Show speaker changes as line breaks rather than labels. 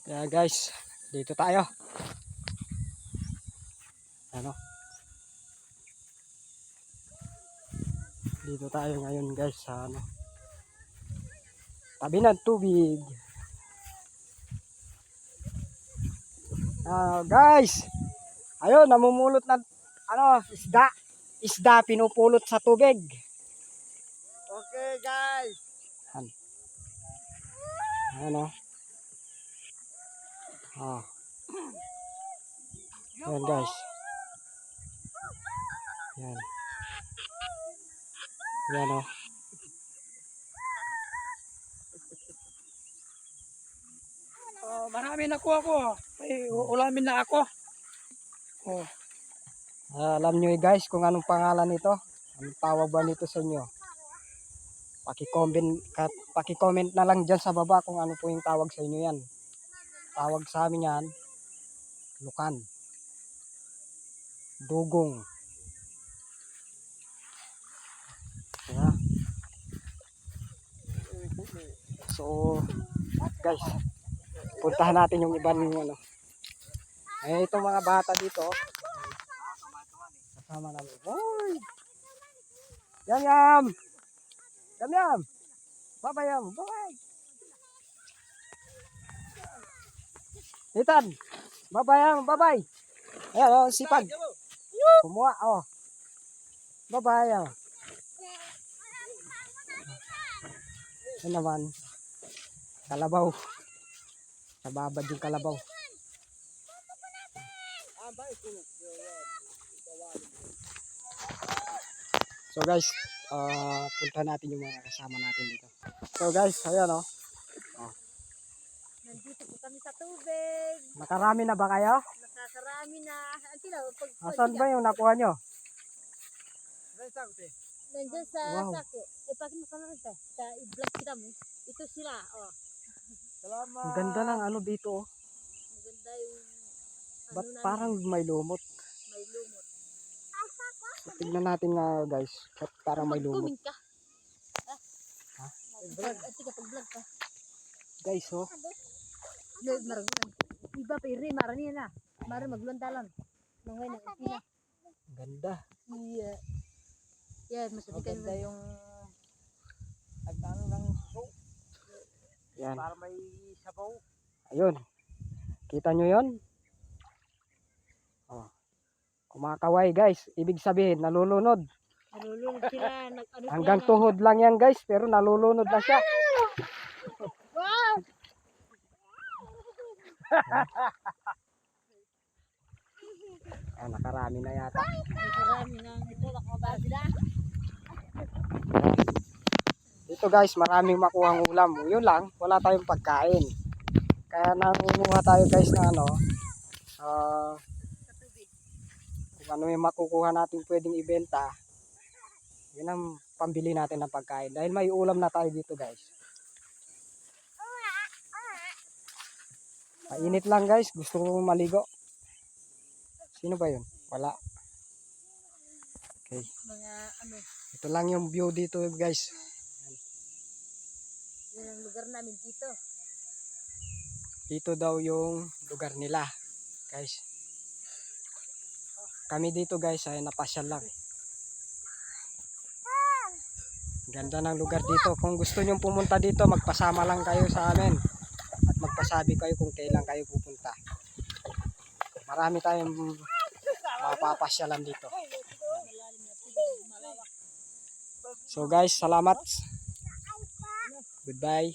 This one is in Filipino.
Kaya guys, dito tayo. Ano? Dito tayo ngayon guys sa ano. Tabi ng tubig. Guys, ayun namumulot ng ano, isda. Isda pinupulot sa tubig.
Okay guys.
Ano? Yan guys. Yan. Yan o.
Marami nakuha ko. May ulamin na ako.
Alam nyo guys kung anong pangalan nito. Anong tawag ba nito sa inyo? Paki-comment na lang dyan sa baba kung ano po yung tawag sa inyo yan. Tawag sa amin yan, lukan, dugong. Yeah. So, guys, puntahan natin yung ibang ano. Itong mga bata dito, kasama namin. Hoy! Yam yam! Yam yam! Babay yam! Babay! Ethan! Babay yam! Babay! Ayan o, sipag! Kumuha o! Babay yam! Yan naman, kalabaw. Nababad yung kalabaw. So guys, punta natin yung mga kasama natin dito. So guys, ayan o.
Nandito po kami sa tubig.
Nakarami na ba kayo?
Nakakarami na.
Asan ba yung nakuha nyo?
Nandiyan sa
Wow.
sako. Pakit mo ka na rin tayo. Sa i-vlog kita mo. Ito sila. Oh.
Salamat.
Ang ganda ng ano dito oh.
Maganda yung
Ba't
namin,
parang may lumot?
may lumot.
So, tignan natin nga guys. Ba't parang may lumot?
Mag-comment ka.
Ha?
Pag-vlog ka.
Guys oh.
Maragunan. Iba pa rin. Mara niya na. Mara maglundalan. Nangay na. Ipina.
Ganda.
Iya. Yan. Masabi kayo.
Maganda yung nagtano ng soup
Yan.
para may sabaw.
Ayun. Kita nyo yon? Oh. Kumakaway guys. Ibig sabihin nalulunod.
Nalulunod sila. Ano
Hanggang
sila,
tuhod lang yan guys. Pero nalulunod na siya.
Wow!
Nakarami na yata.
Marami nang ito. Nakababa sila.
Dito guys, maraming makuhang ulam. Yun lang, wala tayong pagkain. Kaya nangunguha tayo guys na ano,
Sa tubig.
kung ano yung makukuha natin pwedeng ibenta. Yun ang pambili natin ng pagkain. Dahil may ulam na tayo dito guys. Mainit lang guys, gusto ko maligo. Sino ba yun? Wala. Okay.
Mga ano.
Ito lang yung view dito guys.
Yan ang lugar namin dito.
Dito daw yung lugar nila. Guys. Kami dito guys ay napasyal lang. Ganda ng lugar dito. Kung gusto nyong pumunta dito, magpasama lang kayo sa amin. At magpasabi kayo kung kailan kayo pupunta. Marami tayong mapapasyalan dito. So guys, salamat. Goodbye.